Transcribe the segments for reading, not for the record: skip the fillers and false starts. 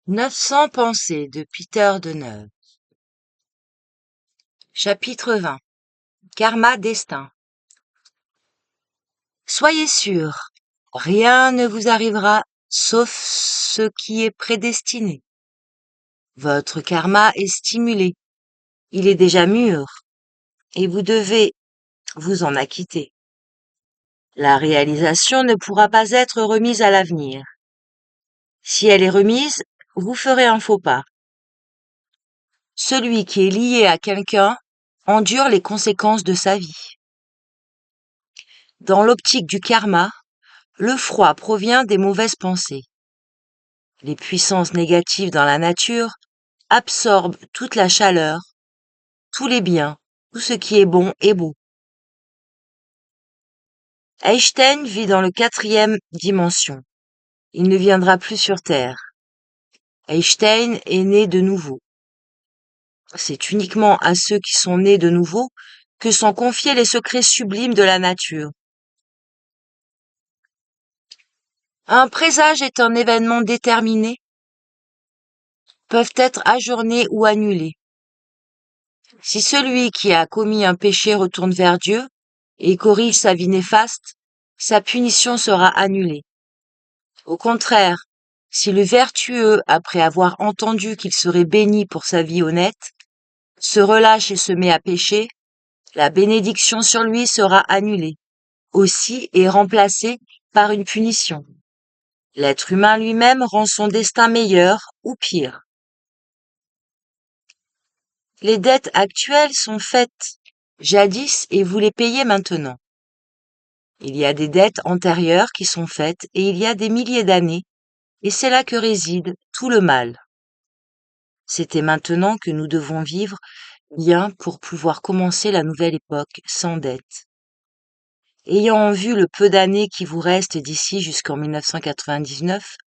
900 pensées de Peter Deneuve. Chapitre 20. Karma destin. Soyez sûr, rien ne vous arrivera sauf ce qui est prédestiné. Votre karma est stimulé, il est déjà mûr, et vous devez vous en acquitter. La réalisation ne pourra pas être remise à l'avenir. Si elle est remise, vous ferez un faux pas. Celui qui est lié à quelqu'un endure les conséquences de sa vie. Dans l'optique du karma, le froid provient des mauvaises pensées. Les puissances négatives dans la nature absorbent toute la chaleur, tous les biens, tout ce qui est bon et beau. Einstein vit dans le 4e dimension. Il ne viendra plus sur Terre. Einstein est né de nouveau. C'est uniquement à ceux qui sont nés de nouveau que sont confiés les secrets sublimes de la nature. Un présage est un événement déterminé, peuvent être ajournés ou annulés. Si celui qui a commis un péché retourne vers Dieu et corrige sa vie néfaste, sa punition sera annulée. Au contraire, si le vertueux, après avoir entendu qu'il serait béni pour sa vie honnête, se relâche et se met à pécher, la bénédiction sur lui sera annulée, aussi et remplacée par une punition. L'être humain lui-même rend son destin meilleur ou pire. Les dettes actuelles sont faites jadis et vous les payez maintenant. Il y a des dettes antérieures qui sont faites et il y a des milliers d'années, et c'est là que réside tout le mal. C'était maintenant que nous devons vivre bien pour pouvoir commencer la nouvelle époque sans dette. Ayant vu le peu d'années qui vous restent d'ici jusqu'en 1999,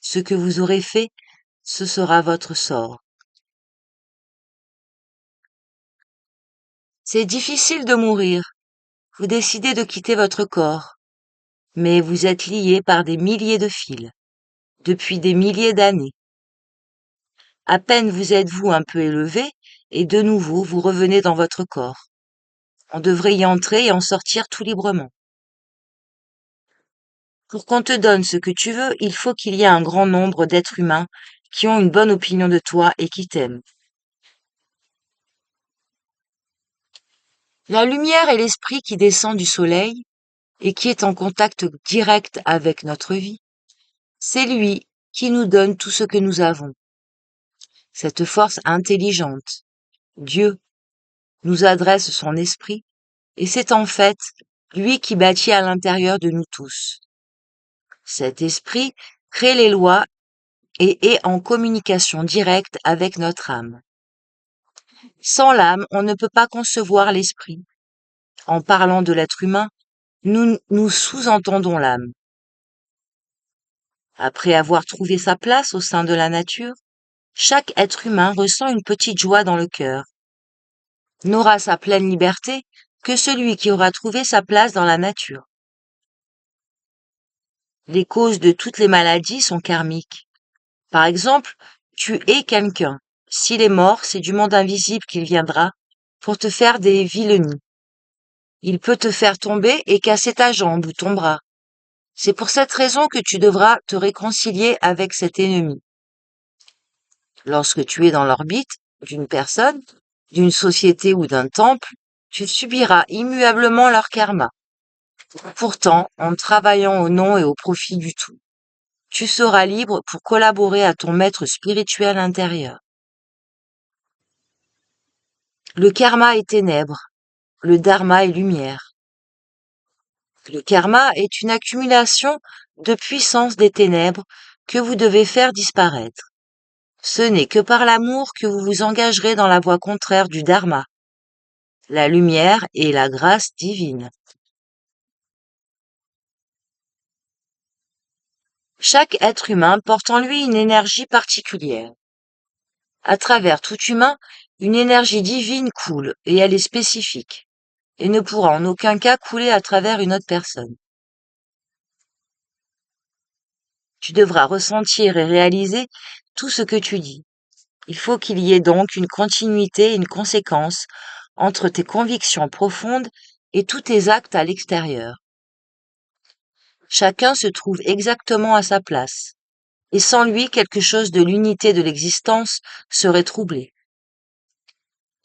ce que vous aurez fait, ce sera votre sort. C'est difficile de mourir. Vous décidez de quitter votre corps, mais vous êtes lié par des milliers de fils, depuis des milliers d'années. À peine vous êtes-vous un peu élevé, et de nouveau vous revenez dans votre corps. On devrait y entrer et en sortir tout librement. Pour qu'on te donne ce que tu veux, il faut qu'il y ait un grand nombre d'êtres humains qui ont une bonne opinion de toi et qui t'aiment. La lumière est l'esprit qui descend du soleil et qui est en contact direct avec notre vie. C'est lui qui nous donne tout ce que nous avons. Cette force intelligente, Dieu, nous adresse son esprit, et c'est en fait lui qui bâtit à l'intérieur de nous tous. Cet esprit crée les lois et est en communication directe avec notre âme. Sans l'âme, on ne peut pas concevoir l'esprit. En parlant de l'être humain, nous sous-entendons l'âme. Après avoir trouvé sa place au sein de la nature, chaque être humain ressent une petite joie dans le cœur. N'aura sa pleine liberté que celui qui aura trouvé sa place dans la nature. Les causes de toutes les maladies sont karmiques. Par exemple, tu es quelqu'un. S'il est mort, c'est du monde invisible qu'il viendra pour te faire des vilenies. Il peut te faire tomber et casser ta jambe ou ton bras. C'est pour cette raison que tu devras te réconcilier avec cet ennemi. Lorsque tu es dans l'orbite d'une personne, d'une société ou d'un temple, tu subiras immuablement leur karma. Pourtant, en travaillant au nom et au profit du tout, tu seras libre pour collaborer à ton maître spirituel intérieur. Le karma est ténèbres, le dharma est lumière. Le karma est une accumulation de puissance des ténèbres que vous devez faire disparaître. Ce n'est que par l'amour que vous vous engagerez dans la voie contraire du dharma, la lumière et la grâce divine. Chaque être humain porte en lui une énergie particulière. À travers tout humain, une énergie divine coule et elle est spécifique, et ne pourra en aucun cas couler à travers une autre personne. Tu devras ressentir et réaliser tout ce que tu dis. Il faut qu'il y ait donc une continuité et une conséquence entre tes convictions profondes et tous tes actes à l'extérieur. Chacun se trouve exactement à sa place, et sans lui quelque chose de l'unité de l'existence serait troublé.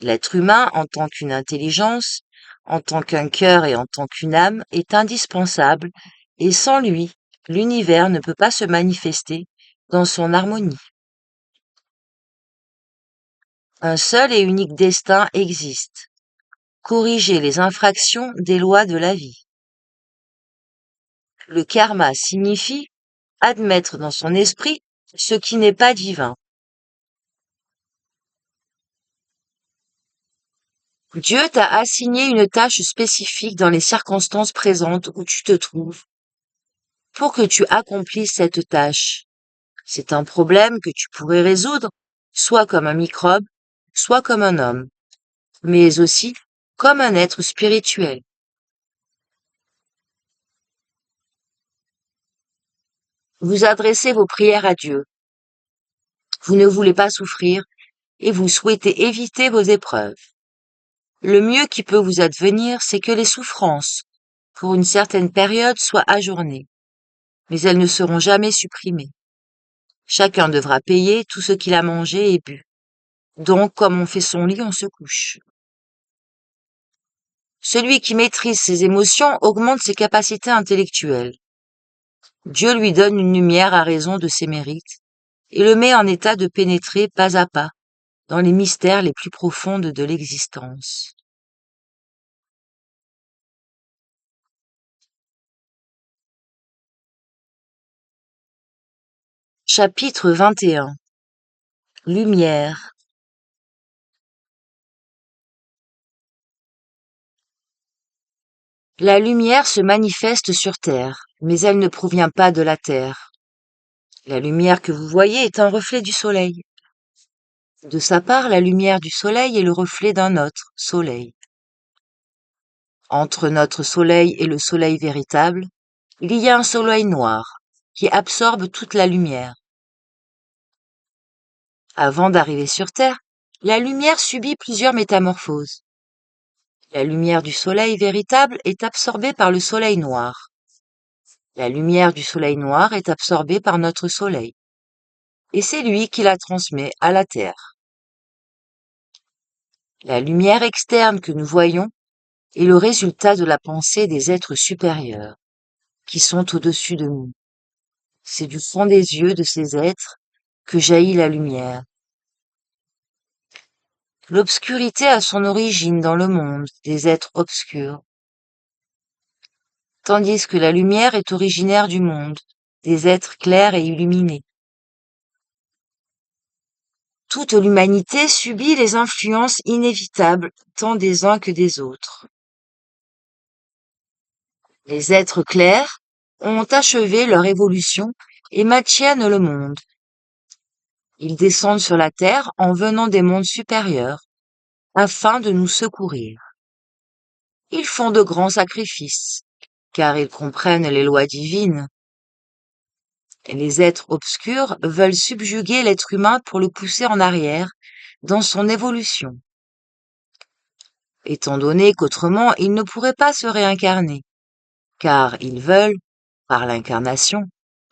L'être humain, en tant qu'une intelligence, en tant qu'un cœur et en tant qu'une âme, est indispensable, et sans lui, l'univers ne peut pas se manifester dans son harmonie. Un seul et unique destin existe: corriger les infractions des lois de la vie. Le karma signifie admettre dans son esprit ce qui n'est pas divin. Dieu t'a assigné une tâche spécifique dans les circonstances présentes où tu te trouves pour que tu accomplisses cette tâche. C'est un problème que tu pourrais résoudre soit comme un microbe, soit comme un homme, mais aussi comme un être spirituel. Vous adressez vos prières à Dieu. Vous ne voulez pas souffrir et vous souhaitez éviter vos épreuves. Le mieux qui peut vous advenir, c'est que les souffrances, pour une certaine période, soient ajournées, mais elles ne seront jamais supprimées. Chacun devra payer tout ce qu'il a mangé et bu. Donc, comme on fait son lit, on se couche. Celui qui maîtrise ses émotions augmente ses capacités intellectuelles. Dieu lui donne une lumière à raison de ses mérites et le met en état de pénétrer pas à pas dans les mystères les plus profondes de l'existence. Chapitre 21. Lumière. La lumière se manifeste sur Terre, mais elle ne provient pas de la Terre. La lumière que vous voyez est un reflet du soleil. De sa part, la lumière du soleil est le reflet d'un autre soleil. Entre notre soleil et le soleil véritable, il y a un soleil noir qui absorbe toute la lumière. Avant d'arriver sur Terre, la lumière subit plusieurs métamorphoses. La lumière du soleil véritable est absorbée par le soleil noir. La lumière du soleil noir est absorbée par notre soleil, et c'est lui qui la transmet à la Terre. La lumière externe que nous voyons est le résultat de la pensée des êtres supérieurs, qui sont au-dessus de nous. C'est du fond des yeux de ces êtres que jaillit la lumière. L'obscurité a son origine dans le monde des êtres obscurs, tandis que la lumière est originaire du monde des êtres clairs et illuminés. Toute l'humanité subit les influences inévitables tant des uns que des autres. Les êtres clairs ont achevé leur évolution et maintiennent le monde. Ils descendent sur la terre en venant des mondes supérieurs, afin de nous secourir. Ils font de grands sacrifices, car ils comprennent les lois divines. Les êtres obscurs veulent subjuguer l'être humain pour le pousser en arrière dans son évolution, étant donné qu'autrement ils ne pourraient pas se réincarner, car ils veulent, par l'incarnation,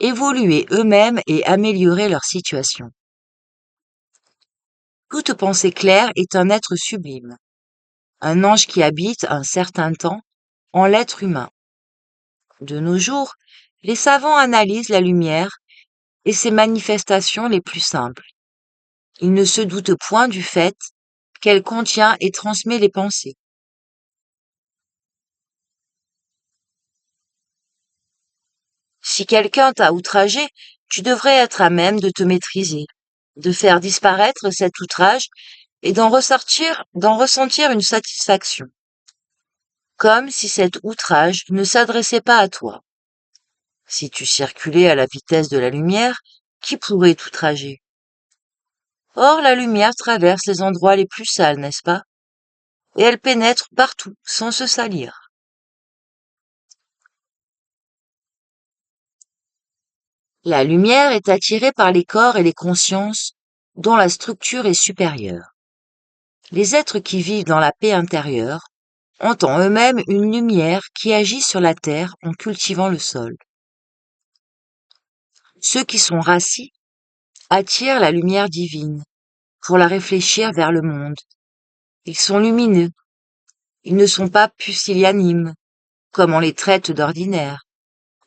évoluer eux-mêmes et améliorer leur situation. Toute pensée claire est un être sublime, un ange qui habite un certain temps en l'être humain. De nos jours, les savants analysent la lumière et ses manifestations les plus simples. Ils ne se doutent point du fait qu'elle contient et transmet les pensées. Si quelqu'un t'a outragé, tu devrais être à même de te maîtriser, de faire disparaître cet outrage et d'en ressentir une satisfaction, comme si cet outrage ne s'adressait pas à toi. Si tu circulais à la vitesse de la lumière, qui pourrait t'outrager? Or, la lumière traverse les endroits les plus sales, n'est-ce pas? Et elle pénètre partout, sans se salir. La lumière est attirée par les corps et les consciences dont la structure est supérieure. Les êtres qui vivent dans la paix intérieure ont en eux-mêmes une lumière qui agit sur la terre en cultivant le sol. Ceux qui sont rassis attirent la lumière divine pour la réfléchir vers le monde. Ils sont lumineux. Ils ne sont pas pusillanimes, comme on les traite d'ordinaire.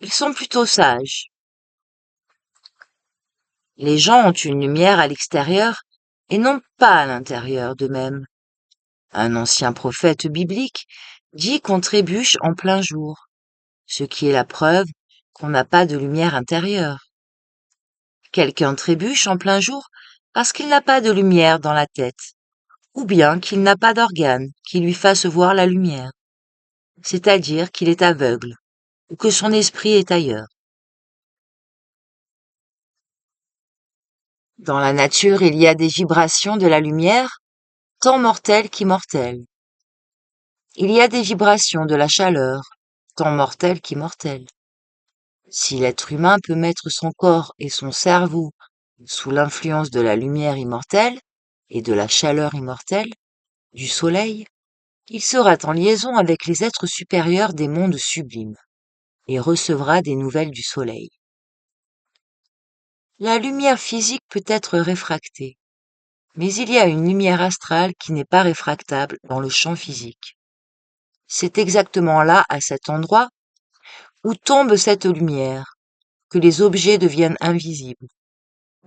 Ils sont plutôt sages. Les gens ont une lumière à l'extérieur et non pas à l'intérieur d'eux-mêmes. Un ancien prophète biblique dit qu'on trébuche en plein jour, ce qui est la preuve qu'on n'a pas de lumière intérieure. Quelqu'un trébuche en plein jour parce qu'il n'a pas de lumière dans la tête, ou bien qu'il n'a pas d'organe qui lui fasse voir la lumière, c'est-à-dire qu'il est aveugle, ou que son esprit est ailleurs. Dans la nature, il y a des vibrations de la lumière, tant mortelles qu'immortelles. Il y a des vibrations de la chaleur, tant mortelles qu'immortelles. Si l'être humain peut mettre son corps et son cerveau sous l'influence de la lumière immortelle et de la chaleur immortelle du soleil, il sera en liaison avec les êtres supérieurs des mondes sublimes et recevra des nouvelles du soleil. La lumière physique peut être réfractée, mais il y a une lumière astrale qui n'est pas réfractable dans le champ physique. C'est exactement là, à cet endroit, où tombe cette lumière, que les objets deviennent invisibles.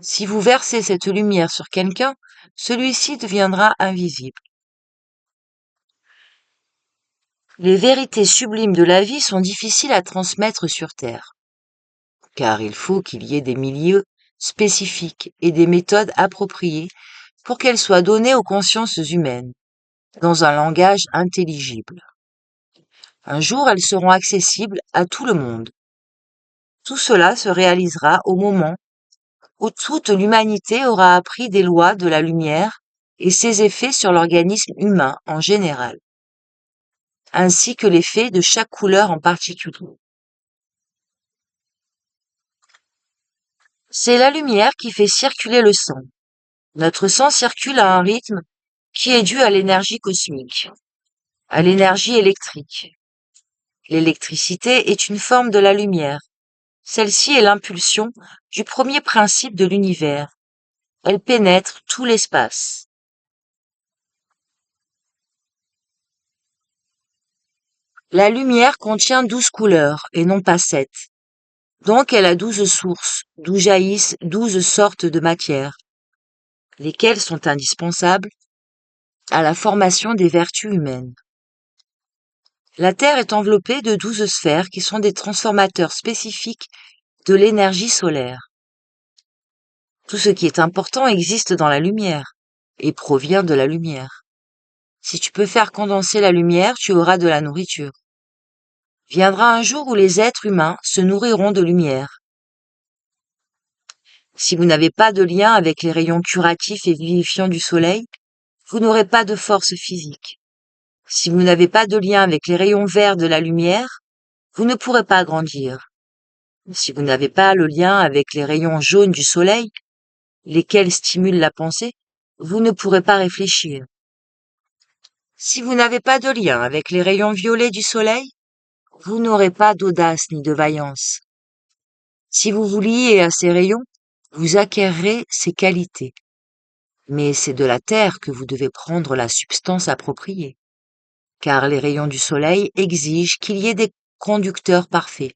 Si vous versez cette lumière sur quelqu'un, celui-ci deviendra invisible. Les vérités sublimes de la vie sont difficiles à transmettre sur Terre, car il faut qu'il y ait des milieux spécifiques et des méthodes appropriées pour qu'elles soient données aux consciences humaines, dans un langage intelligible. Un jour, elles seront accessibles à tout le monde. Tout cela se réalisera au moment où toute l'humanité aura appris des lois de la lumière et ses effets sur l'organisme humain en général, ainsi que l'effet de chaque couleur en particulier. C'est la lumière qui fait circuler le sang. Notre sang circule à un rythme qui est dû à l'énergie cosmique, à l'énergie électrique. L'électricité est une forme de la lumière. Celle-ci est l'impulsion du premier principe de l'univers. Elle pénètre tout l'espace. La lumière contient 12 couleurs et non pas 7. Donc elle a 12 sources, d'où jaillissent 12 sortes de matières, lesquelles sont indispensables à la formation des vertus humaines. La Terre est enveloppée de 12 sphères qui sont des transformateurs spécifiques de l'énergie solaire. Tout ce qui est important existe dans la lumière et provient de la lumière. Si tu peux faire condenser la lumière, tu auras de la nourriture. Viendra un jour où les êtres humains se nourriront de lumière. Si vous n'avez pas de lien avec les rayons curatifs et vivifiants du soleil, vous n'aurez pas de force physique. Si vous n'avez pas de lien avec les rayons verts de la lumière, vous ne pourrez pas grandir. Si vous n'avez pas le lien avec les rayons jaunes du soleil, lesquels stimulent la pensée, vous ne pourrez pas réfléchir. Si vous n'avez pas de lien avec les rayons violets du soleil, vous n'aurez pas d'audace ni de vaillance. Si vous vous liez à ces rayons, vous acquerrez ces qualités. Mais c'est de la terre que vous devez prendre la substance appropriée, car les rayons du soleil exigent qu'il y ait des conducteurs parfaits.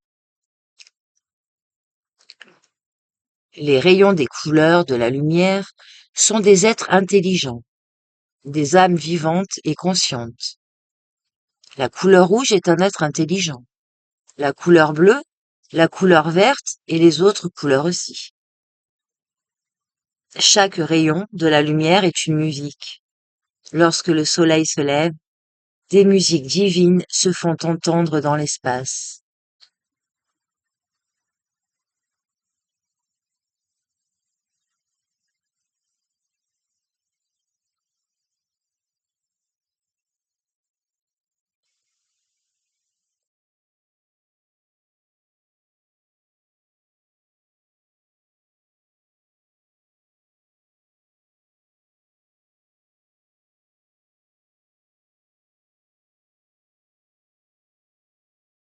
Les rayons des couleurs de la lumière sont des êtres intelligents, des âmes vivantes et conscientes. La couleur rouge est un être intelligent. La couleur bleue, la couleur verte et les autres couleurs aussi. Chaque rayon de la lumière est une musique. Lorsque le soleil se lève, des musiques divines se font entendre dans l'espace.